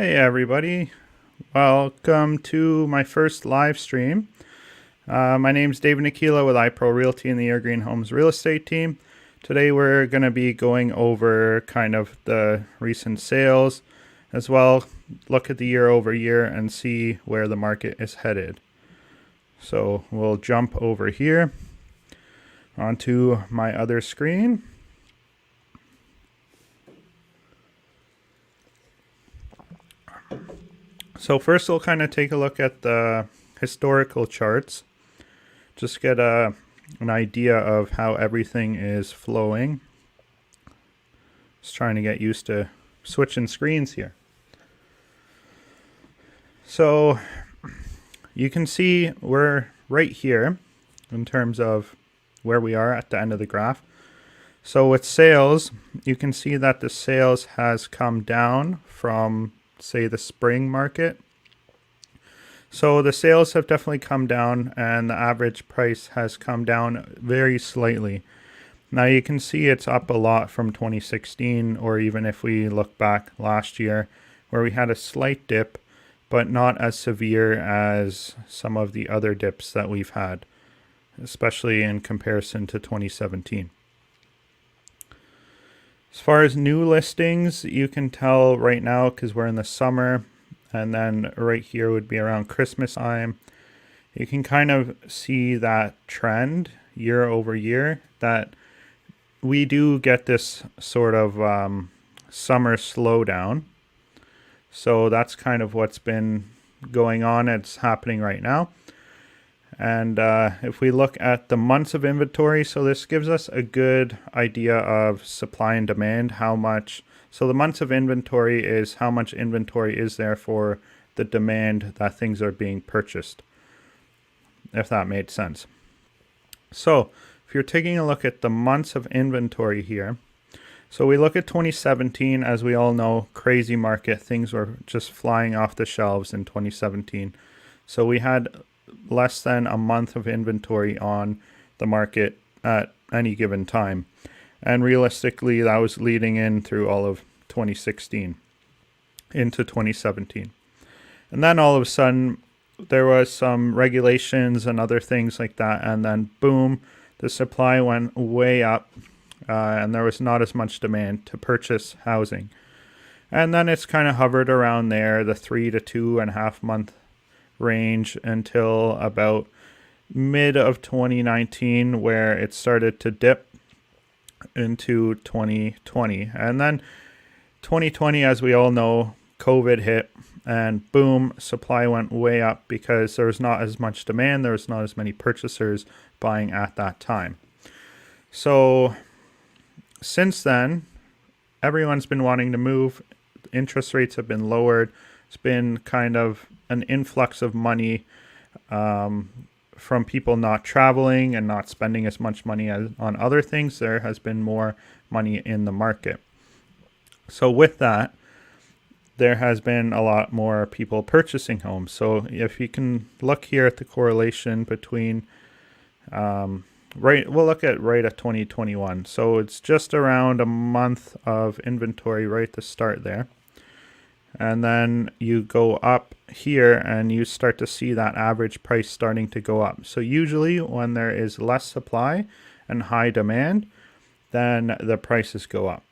Hey everybody, welcome to my first live stream. My name's David Nikila with iPro Realty and the Air Green Homes Real Estate Team. Today we're going to be going over kind of the recent sales as well, look at the year over year and see where the market is headed. So we'll jump over here onto my other screen. So first we'll kind of take a look at the historical charts, just get an idea of how everything is flowing. Just trying to get used to switching screens here. So you can see we're right here in terms of where we are at the end of the graph. So with sales, you can see that the sales has come down from, say, the spring market. So the sales have definitely come down and the average price has come down very slightly. Now you can see it's up a lot from 2016, or even if we look back last year where we had a slight dip, but not as severe as some of the other dips that we've had, especially in comparison to 2017. As far as new listings, you can tell right now because we're in the summer, and then right here would be around Christmas time. You can kind of see that trend year over year that we do get this sort of summer slowdown. So that's kind of what's been going on. It's happening right now. And if we look at the months of inventory, so this gives us a good idea of supply and demand, how much. So the months of inventory is how much inventory is there for the demand that things are being purchased, if that made sense. So if you're taking a look at the months of inventory here, so we look at 2017, as we all know, crazy market. Things were just flying off the shelves in 2017. So we had less than a month of inventory on the market at any given time. And realistically, that was leading in through all of 2016 into 2017. And then all of a sudden, there was some regulations and other things like that. And then boom, the supply went way up and there was not as much demand to purchase housing. And then it's kind of hovered around there, the 3 to 2.5 month range until about mid of 2019, where it started to dip into 2020. And then 2020, as we all know, COVID hit and boom, supply went way up because there was not as much demand. There was not as many purchasers buying at that time. So since then, everyone's been wanting to move. Interest rates have been lowered. It's been kind of an influx of money from people not traveling and not spending as much money on other things. There has been more money in the market. So with that, there has been a lot more people purchasing homes. So if you can look here at the correlation between, we'll look at right at 2021. So it's just around a month of inventory right at the start there. And then you go up here and you start to see that average price starting to go up. So usually when there is less supply and high demand, then the prices go up.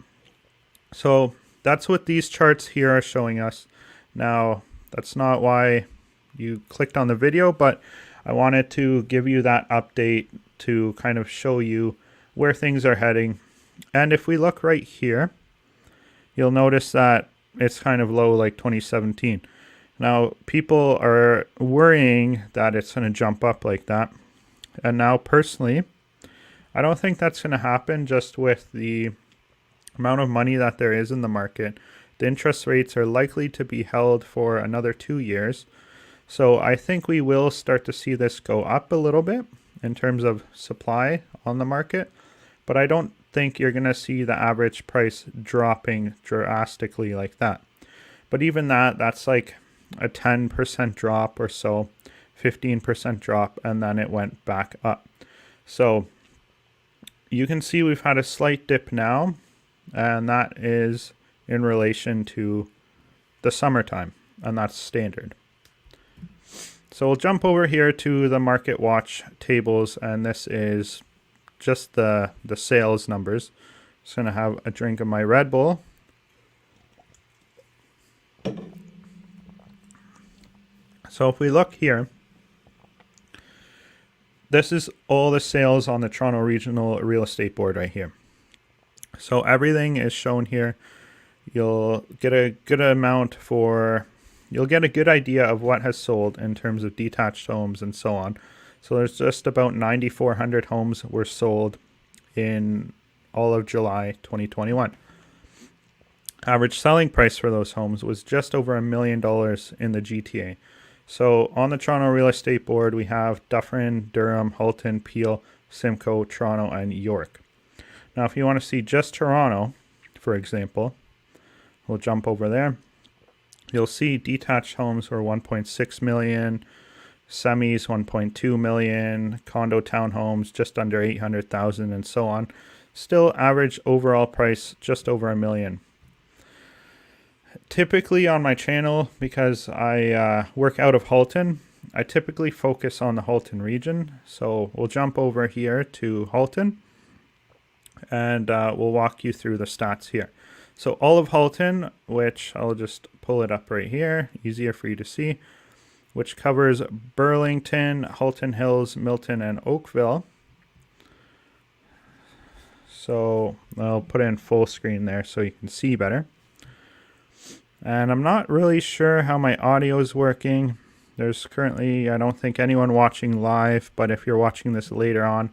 So that's what these charts here are showing us. Now, that's not why you clicked on the video, but I wanted to give you that update to kind of show you where things are heading. And if we look right here, you'll notice that it's kind of low like 2017. Now, people are worrying that it's going to jump up like that. And now, personally, I don't think that's going to happen just with the amount of money that there is in the market. The interest rates are likely to be held for another 2 years. So I think we will start to see this go up a little bit in terms of supply on the market. But I don't think you're going to see the average price dropping drastically like that. But even that's like a 10% drop or so, 15% drop, and then it went back up. So you can see we've had a slight dip now, and that is in relation to the summertime, and that's standard. So we'll jump over here to the Market Watch tables, and this is just the sales numbers. Just gonna have a drink of my Red Bull. So if we look here, this is all the sales on the Toronto Regional Real Estate Board right here. So everything is shown here. You'll get a good you'll get a good idea of what has sold in terms of detached homes and so on. So there's just about 9,400 homes were sold in all of July 2021. Average selling price for those homes was just over $1 million in the GTA. So on the Toronto Real Estate Board, we have Dufferin, Durham, Halton, Peel, Simcoe, Toronto, and York. Now, if you want to see just Toronto, for example, we'll jump over there. You'll see detached homes were 1.6 million, semis 1.2 million, condo townhomes just under 800,000, and so on. Still average overall price just over $1 million. Typically on my channel, because I work out of Halton, I typically focus on the Halton region. So we'll jump over here to Halton, and we'll walk you through the stats here. So all of Halton, which I'll just pull it up right here, easier for you to see, which covers Burlington, Halton Hills, Milton, and Oakville. So I'll put it in full screen there so you can see better. And I'm not really sure how my audio is working. There's currently, I don't think, anyone watching live, but if you're watching this later on,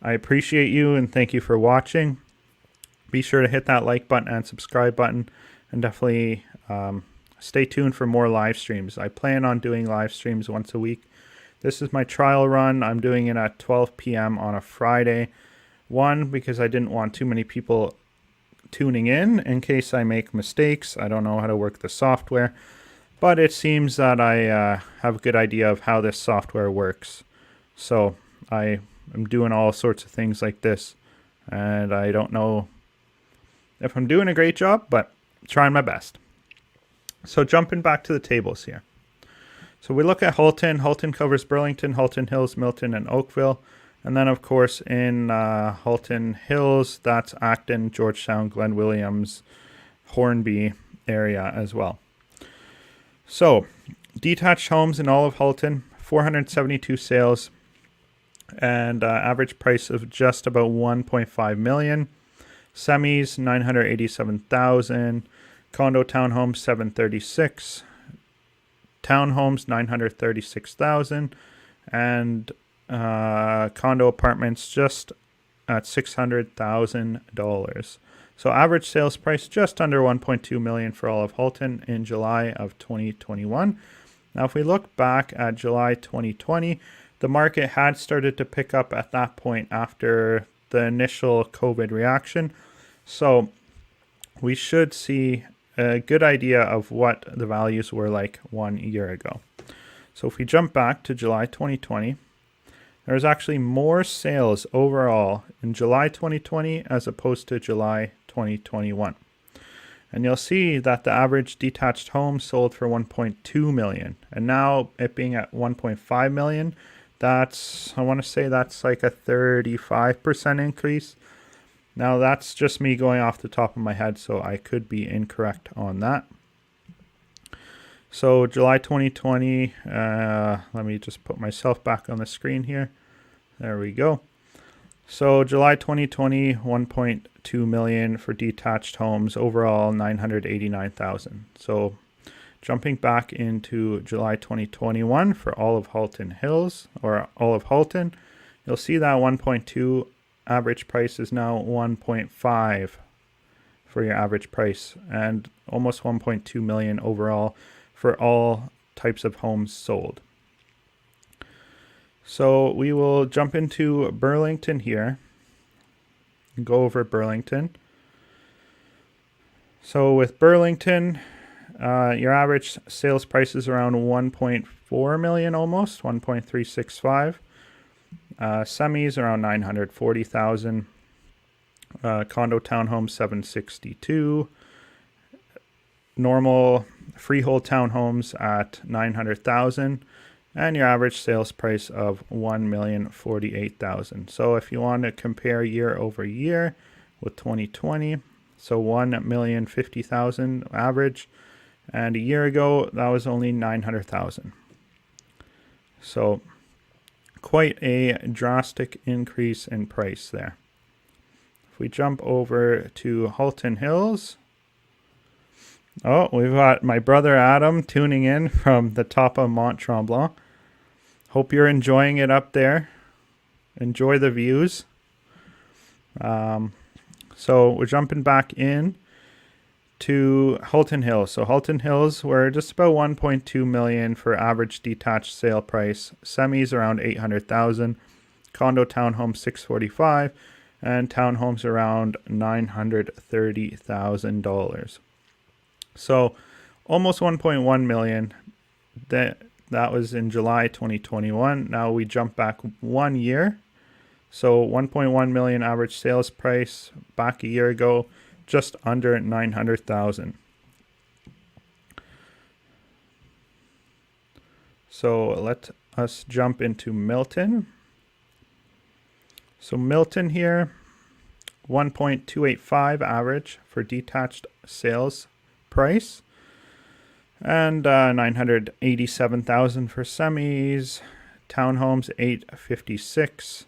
I appreciate you and thank you for watching. Be sure to hit that like button and subscribe button, and definitely stay tuned for more live streams. I plan on doing live streams once a week. This is my trial run. I'm doing it at 12 p.m. on a Friday. One, because I didn't want too many people tuning in case I make mistakes. I don't know how to work the software, but it seems that I have a good idea of how this software works. So I am doing all sorts of things like this, and I don't know if I'm doing a great job, but trying my best. So jumping back to the tables here. So we look at Halton. Halton covers Burlington, Halton Hills, Milton, and Oakville. And then, of course, in Halton Hills, that's Acton, Georgetown, Glen Williams, Hornby area as well. So detached homes in all of Halton, 472 sales, and average price of just about 1.5 million. Semis, 987,000. Condo townhomes, 736. Townhomes, 936,000. And condo apartments just at $600,000. So average sales price just under 1.2 million for all of Halton in July of 2021. Now, if we look back at July 2020, the market had started to pick up at that point after the initial COVID reaction. So we should see a good idea of what the values were like 1 year ago. So if we jump back to July 2020, there's actually more sales overall in July 2020 as opposed to July 2021. And you'll see that the average detached home sold for 1.2 million. And now it being at 1.5 million, I want to say that's like a 35% increase. Now that's just me going off the top of my head, so I could be incorrect on that. So July 2020, let me just put myself back on the screen here. There we go. So July 2020, 1.2 million for detached homes, overall 989,000. So jumping back into July 2021 for all of Halton Hills, or all of Halton, you'll see that 1.2 average price is now 1.5 for your average price, and almost 1.2 million overall for all types of homes sold. So we will jump into Burlington here and go over Burlington. So with Burlington, your average sales price is around 1.4 million, almost 1.365. Semis around 940,000. Condo townhome 762. Normal freehold townhomes at $900,000, and your average sales price of $1,048,000. So if you want to compare year over year with 2020, so $1,050,000 average, and a year ago that was only $900,000. So quite a drastic increase in price there. If we jump over to Halton Hills, we've got my brother Adam tuning in from the top of Mont Tremblant. Hope you're enjoying it up there. Enjoy the views. So we're jumping back in to Halton Hills. So Halton Hills, we're just about 1.2 million for average detached sale price. Semis around 800,000. Condo townhome 645, and townhomes around $930,000. So almost 1.1 million. That was in July 2021. Now we jump back 1 year. So 1.1 million average sales price back a year ago, just under 900,000. So let us jump into Milton. So Milton here, 1.285 average for detached sales price, and 987,000 for semis. Townhomes 856.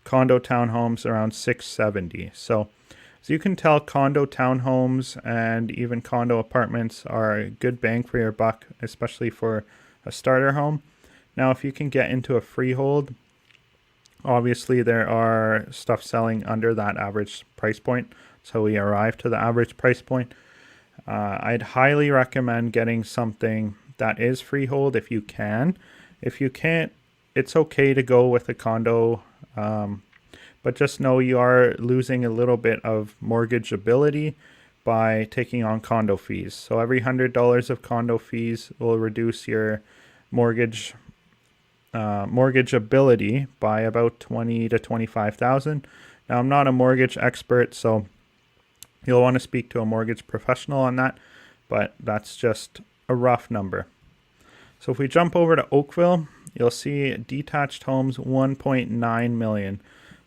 Condo townhomes around 670. So as you can tell, condo townhomes and even condo apartments are a good bang for your buck, especially for a starter home. Now, if you can get into a freehold, obviously there are stuff selling under that average price point. So we arrive to the average price point. I'd highly recommend getting something that is freehold if you can. If you can't, it's okay to go with a condo. But just know you are losing a little bit of mortgage ability by taking on condo fees. So every $100 of condo fees will reduce your mortgage ability by about $20,000 to $25,000. Now, I'm not a mortgage expert, so you'll want to speak to a mortgage professional on that, but that's just a rough number. So if we jump over to Oakville, you'll see detached homes 1.9 million.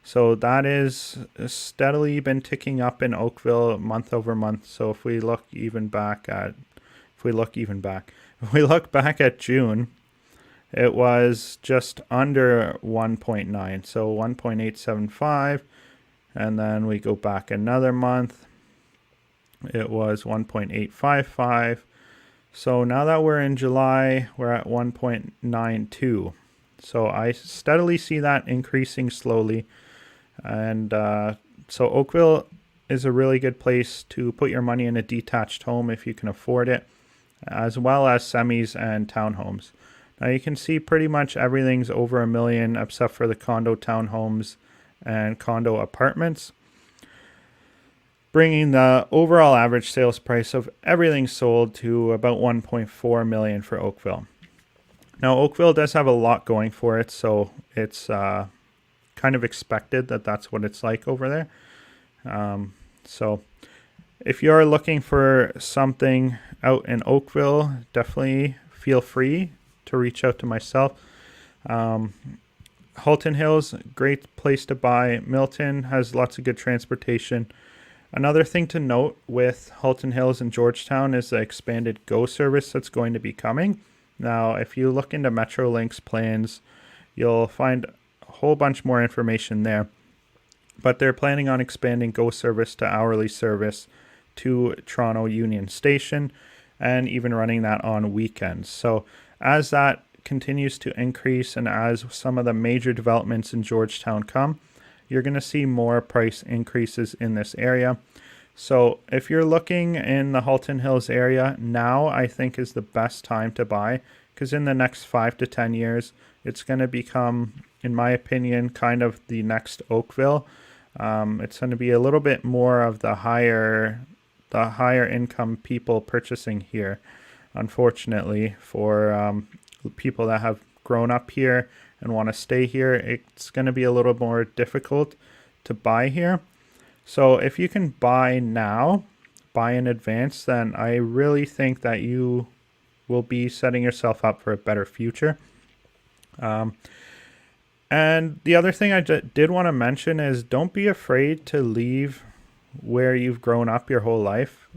So that is steadily been ticking up in Oakville month over month. So if we look back at June, it was just under 1.9. So 1.875. And then we go back another month, it was 1.855. So now that we're in July, we're at 1.92. So I steadily see that increasing slowly. And so Oakville is a really good place to put your money in a detached home if you can afford it, as well as semis and townhomes. Now you can see pretty much everything's over $1 million except for the condo townhomes and condo apartments, bringing the overall average sales price of everything sold to about 1.4 million for Oakville. Now Oakville does have a lot going for it, so it's kind of expected that that's what it's like over there. So if you're looking for something out in Oakville, definitely feel free to reach out to myself. Halton Hills, great place to buy. Milton has lots of good transportation. Another thing to note with Halton Hills and Georgetown is the expanded GO service that's going to be coming. Now, if you look into Metrolinx plans, you'll find a whole bunch more information there. But they're planning on expanding GO service to hourly service to Toronto Union Station and even running that on weekends. So as that continues to increase and as some of the major developments in Georgetown come, you're going to see more price increases in this area. So if you're looking in the Halton Hills area, now I think is the best time to buy, because in the next 5 to 10 years, it's going to become, in my opinion, kind of the next Oakville. It's going to be a little bit more of the higher income people purchasing here, unfortunately, for people that have grown up here and want to stay here. It's going to be a little more difficult to buy here. So if you can buy now, buy in advance, then I really think that you will be setting yourself up for a better future. And the other thing I did want to mention is don't be afraid to leave where you've grown up your whole life.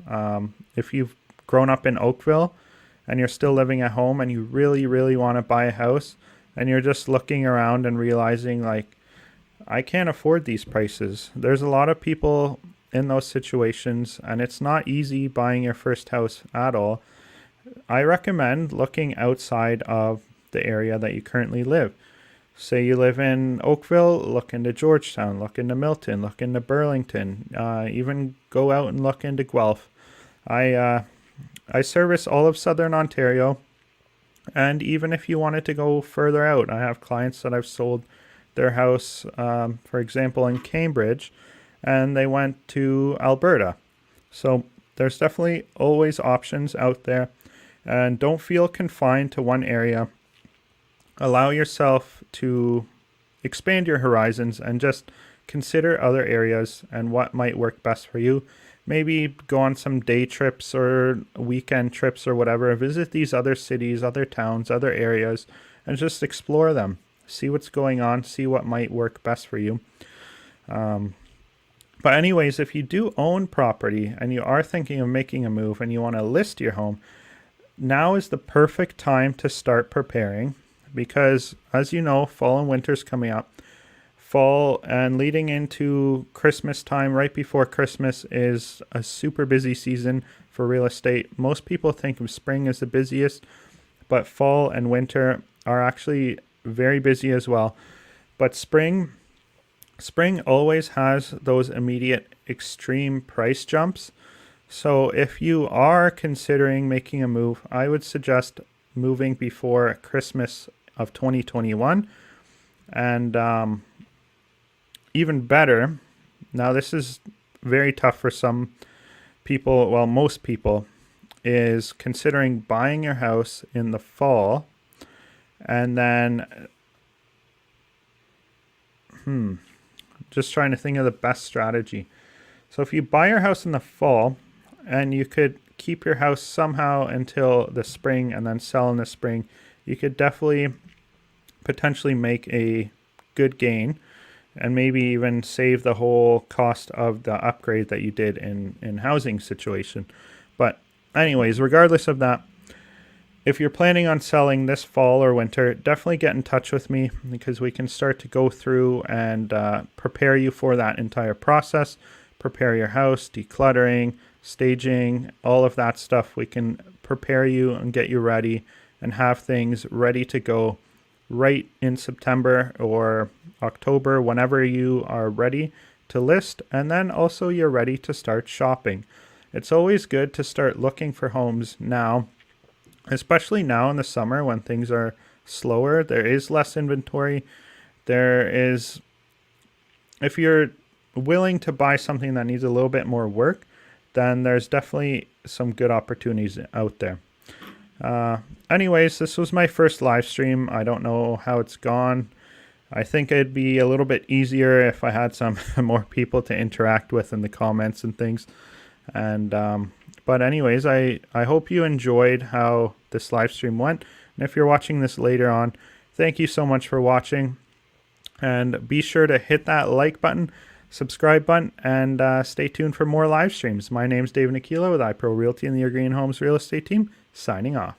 If you've grown up in Oakville and you're still living at home and you really, really want to buy a house and you're just looking around and realizing like, I can't afford these prices. There's a lot of people in those situations and it's not easy buying your first house at all. I recommend looking outside of the area that you currently live. Say you live in Oakville, look into Georgetown, look into Milton, look into Burlington, even go out and look into Guelph. I service all of Southern Ontario, and even if you wanted to go further out, I have clients that I've sold their house, for example, in Cambridge, and they went to Alberta. So there's definitely always options out there, and don't feel confined to one area. Allow yourself to expand your horizons and just consider other areas and what might work best for you. Maybe go on some day trips or weekend trips or whatever. Visit these other cities, other towns, other areas, and just explore them. See what's going on, see what might work best for you. But anyways, if you do own property and you are thinking of making a move and you want to list your home, now is the perfect time to start preparing. Because, as you know, fall and winter's coming up. Fall and leading into Christmas time, right before Christmas, is a super busy season for real estate. Most people think of spring as the busiest, but fall and winter are actually very busy as well. But spring always has those immediate extreme price jumps. So if you are considering making a move, I would suggest moving before Christmas of 2021. And even better, now this is very tough for some people, well, most people, is considering buying your house in the fall and then just trying to think of the best strategy. So if you buy your house in the fall and you could keep your house somehow until the spring and then sell in the spring, you could definitely potentially make a good gain and maybe even save the whole cost of the upgrade that you did in housing situation. But anyways, regardless of that, if you're planning on selling this fall or winter, definitely get in touch with me because we can start to go through and prepare you for that entire process. Prepare your house, decluttering, staging, all of that stuff. We can prepare you and get you ready and have things ready to go right in September or October, whenever you are ready to list. And then also you're ready to start shopping. It's always good to start looking for homes now, especially now in the summer when things are slower. There is less inventory. If you're willing to buy something that needs a little bit more work, then there's definitely some good opportunities out there. Anyways, this was my first live stream. I don't know how it's gone. I think it'd be a little bit easier if I had some more people to interact with in the comments and things. And but anyways, I hope you enjoyed how this live stream went. And if you're watching this later on, thank you so much for watching. And be sure to hit that like button, subscribe button, and stay tuned for more live streams. My name's David Aquila with iPro Realty and the Your Green Homes Real Estate Team, signing off.